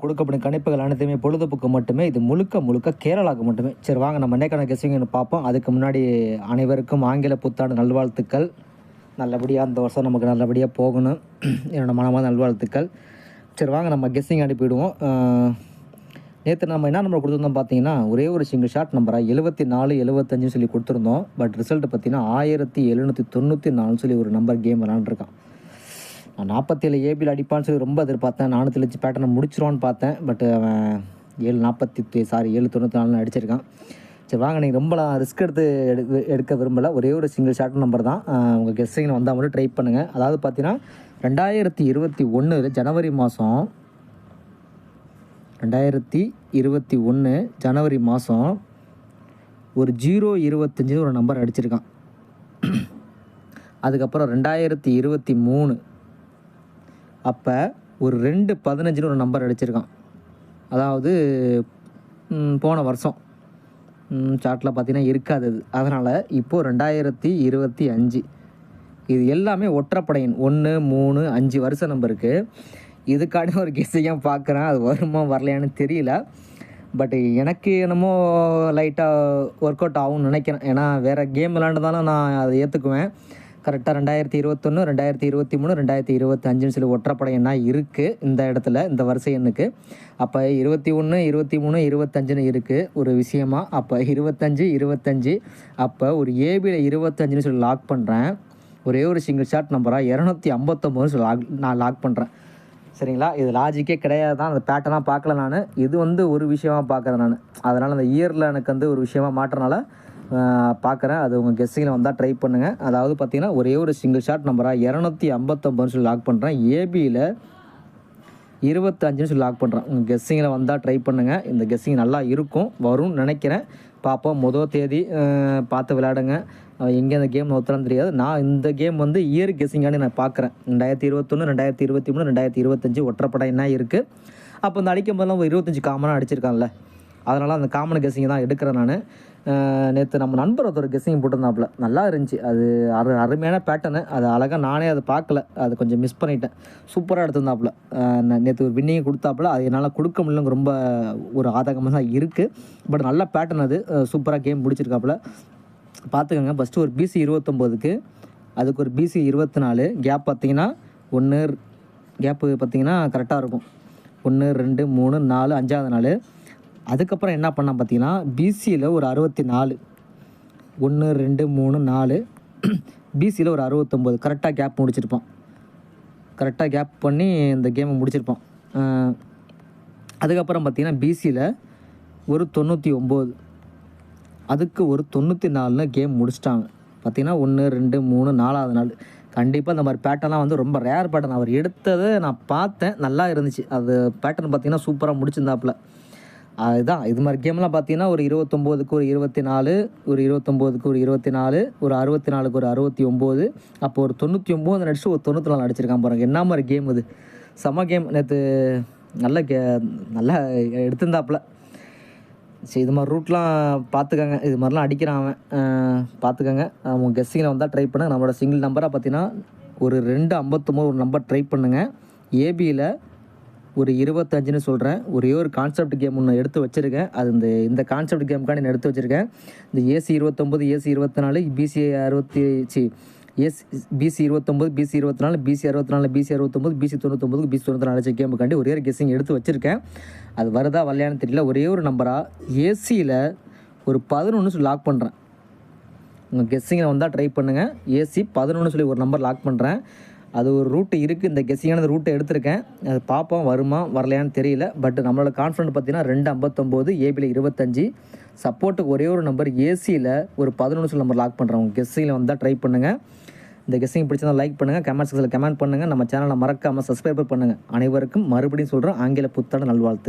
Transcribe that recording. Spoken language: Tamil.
கொடுக்கப்படும் கணிப்புகள் அனைத்துமே பொழுதுபோக்கு மட்டுமே. இது முழுக்க முழுக்க கேரளாவுக்கு மட்டுமே. சரி வாங்க நம்ம என்னைக்கான கெஸ்ஸிங்னு பார்ப்போம். அதுக்கு முன்னாடி அனைவருக்கும் ஆங்கில புத்தாண்டு நல்வாழ்த்துக்கள். நல்லபடியாக இந்த வருஷம் நமக்கு நல்லபடியாக போகணும். என்னோடய மனமார்ந்த நல்வாழ்த்துக்கள். சரி வாங்க நம்ம கெஸ்ஸிங் அனுப்பிவிடுவோம். நேற்று நம்ம என்ன நம்பர் கொடுத்துருந்தோம் பார்த்தீங்கன்னா, ஒரே ஒரு சிங்கிள் ஷாட் நம்பராக 74, 75 சொல்லி கொடுத்துருந்தோம். பட் ரிசல்ட் பார்த்தீங்கன்னா 1794 சொல்லி ஒரு நம்பர் கேம் விளாண்டுருக்கான். நான் 47 ஏபியில் அடிப்பான்னு சொல்லி ரொம்ப எதிர்பார்த்தேன். 405 பேட்டர்னை முடிச்சிருவான்னு பார்த்தேன். பட் அவன் 794 அடிச்சிருக்கான். சரி வாங்க, நீங்கள் ரொம்ப ரிஸ்க் எடுக்க விரும்பலை. ஒரே ஒரு சிங்கிள் ஷார்ட் நம்பர் தான். உங்கள் கெஸ்ஸிங்கில் வந்தால் மட்டும் ட்ரை பண்ணுங்கள். அதாவது பார்த்தீங்கன்னா 2021 ஜனவரி மாதம் ஒரு 025 ஒரு நம்பர் அடிச்சிருக்கான். அதுக்கப்புறம் 2023 அப்போ ஒரு 215 ஒரு நம்பர் அடிச்சிருக்கான். அதாவது போன வருஷம் சார்ட்டில் பார்த்தீங்கன்னா இருக்காது அது. அதனால் இப்போது 2025 இது எல்லாமே ஒற்றைப்படையின் 1, 3, 5 வருஷ நம்பருக்கு. இதுக்கான ஒரு கெஸ்ஸிங்காக பார்க்குறேன். அது வருமா வரலையான்னு தெரியல. பட் எனக்கு என்னமோ லைட்டாக ஒர்க் அவுட் ஆகும்னு நினைக்கிறேன். ஏன்னா வேறு கேம் விளாண்டுதாலும் நான் அதை ஏற்றுக்குவேன். கரெக்டாக 2021, 2023, 2025 சொல்லி ஒற்றைப்படை எண்ணா இருக்குது இந்த இடத்துல, இந்த வரிசை எண்ணுக்கு. அப்போ 21, 23, 25 இருக்குது ஒரு விஷயமா. அப்போ 25 அப்போ ஒரு ஏபியில் 25 சொல்லி லாக் பண்ணுறேன். ஒரே ஒரு சிங்கிள் ஷாட் நம்பராக 259 சொல்லி நான் லாக் பண்ணுறேன். சரிங்களா, இது லாஜிக்கே கிடையாது தான். அந்த பேட்டர்னாக பார்க்கல நான். இது ஒரு விஷயமாக பார்க்குறேன் நான். அதனால் அந்த இயரில் எனக்கு ஒரு விஷயமாக மாற்றனால பார்க்குறேன். அது உங்கள் கெஸ்ஸிங்கில் வந்தால் ட்ரை பண்ணுங்கள். அதாவது பார்த்திங்கன்னா ஒரே ஒரு சிங்கிள் ஷாட் நம்பராக 259 சொல்லி லாக் பண்ணுறேன். ஏபியில் 25 சொல்லி லாக் பண்ணுறேன். உங்கள் கெஸ்ஸிங்கில் வந்தால் ட்ரை பண்ணுங்கள். இந்த கெஸ்ஸிங் நல்லா இருக்கும், வரும்னு நினைக்கிறேன். பார்ப்போம். முதல் தேதி பார்த்து விளையாடுங்க. எங்கே அந்த கேம் நோத்தலாம் தெரியாது. நான் இந்த கேம் இயர் கெஸ்ஸிங்கானே நான் பார்க்குறேன். 2021, 2023, 2025 ஒற்றைப்படை என்ன இருக்குது. அப்போ இந்த அடிக்கும் போதெல்லாம் 25 காமனாக அடிச்சிருக்கான்ல, அதனால் அந்த காமன் கெஸ்ஸிங் தான் எடுக்கிறேன் நான். நேற்று நம்ம நண்பர் ஒருத்தர் கெஸ்ஸிங் போட்டிருந்தாப்புல, நல்லா இருந்துச்சு. அது அருமையான பேட்டர்னு. அது அழகாக நானே அதை பார்க்கல, அது கொஞ்சம் மிஸ் பண்ணிட்டேன். சூப்பராக எடுத்திருந்தாப்புல. நேற்று ஒரு வின்னிங் கொடுத்தாப்புல. அது என்னால் கொடுக்க முடியலங்க, ரொம்ப ஒரு ஆதகமாக தான் இருக்குது. பட் நல்ல பேட்டர்ன். அது சூப்பராக கேம் முடிச்சிருக்காப்புல. பார்த்துக்கோங்க. ஃபஸ்ட்டு ஒரு BC 29க்கு, அதுக்கு ஒரு BC 24 கேப் பார்த்திங்கன்னா 1 கேப்பு பார்த்திங்கன்னா கரெக்டாக இருக்கும். 1, 2, 3, 4, 5வது நாள். அதுக்கப்புறம் என்ன பண்ணால் பார்த்தீங்கன்னா BCயில் ஒரு 64, 1, 2, 3, 4 BCயில் ஒரு 69 கரெக்டாக கேப் முடிச்சிருப்பான். கரெக்டாக கேப் பண்ணி இந்த கேமை முடிச்சிருப்பான். அதுக்கப்புறம் பார்த்திங்கன்னா BCயில் ஒரு 99, அதுக்கு ஒரு 94 கேம் முடிச்சிட்டாங்க. பார்த்திங்கன்னா 1, 2, 3, 4வது நாள். கண்டிப்பாக இந்த மாதிரி பேட்டர்லாம் ரொம்ப ரேர் பேட்டர்ன். அவர் எடுத்ததை நான் பார்த்தேன், நல்லா இருந்துச்சு. அது பேட்டர்ன் பார்த்திங்கன்னா சூப்பராக முடிச்சிருந்தாப்புல. அதுதான் இது மாதிரி கேம்லாம் பார்த்தீங்கன்னா ஒரு 29க்கு ஒரு 24, ஒரு 29க்கு ஒரு 24, ஒரு 64க்கு ஒரு 69, அப்போ ஒரு 99 அடிச்சு ஒரு 94 அடிச்சிருக்கான் பாருங்கள். என்ன மாதிரி கேம் இது, செம கேம். நேற்று நல்லா எடுத்திருந்தாப்புல. சரி, இது மாதிரி ரூட்லாம் பார்த்துக்கங்க. இது மாதிரிலாம் அடிக்கிறான் அவன், பார்த்துக்கங்க. அவங்க கெஸ்ஸிங்கில் வந்தால் ட்ரை பண்ணுங்கள். நம்மளோட சிங்கிள் நம்பராக பார்த்தீங்கன்னா ஒரு 259 ஒரு நம்பர் ட்ரை பண்ணுங்கள். ஏபியில் ஒரு 25 சொல்கிறேன். ஒரே ஒரு கான்செப்ட் கேம் ஒன்று எடுத்து வச்சுருக்கேன். அது இந்த கான்செப்ட் கேமுக்காண்டி நான் எடுத்து வச்சுருக்கேன். இந்த AC 29, AC 24, BC 29, BC 24, BC 64, BC 69, BC 99, BC 94 கேமுக்காண்டி ஒரே ஒரு கெஸ்ஸிங் எடுத்து வச்சுருக்கேன். அது வருதா வரலையான்னு தெரியல. ஒரே ஒரு நம்பராக ஏசியில் ஒரு 11 லாக் பண்ணுறேன். உங்கள் கெஸ்ஸிங்கில் வந்தால் ட்ரை பண்ணுங்கள். AC 11 சொல்லி ஒரு நம்பர் லாக் பண்ணுறேன். அது ஒரு ரூட்டு இருக்குது. இந்த கெஸ்ஸிங்கான ரூட்டை எடுத்திருக்கேன். அது பார்ப்போம், வருமா வரலையான்னு தெரியல. பட் நம்மளோட கான்ஃபிடன்ட் பார்த்தீங்கன்னா 259, ஏபியில் 25, சப்போர்ட்டுக்கு ஒரே ஒரு நம்பர் ஏசியில் ஒரு 11 நம்பர் லாக் பண்ணுறேன். உங்கள் கெஸ்ஸிங்கில் வந்தால் ட்ரை பண்ணுங்கள். இந்த கெஸ்ஸிங் பிடிச்சதா லைக் பண்ணுங்கள், கமெண்ட் செக்ஷனில் கமெண்ட் பண்ணுங்கள். நம்ம சேனலை மறக்காமல் சப்ஸ்கிரைப் பண்ணுங்கள். அனைவருக்கும் மறுபடியும் சொல்கிறேன், ஆங்கில புத்தாண்டு நல்வாழ்த்து.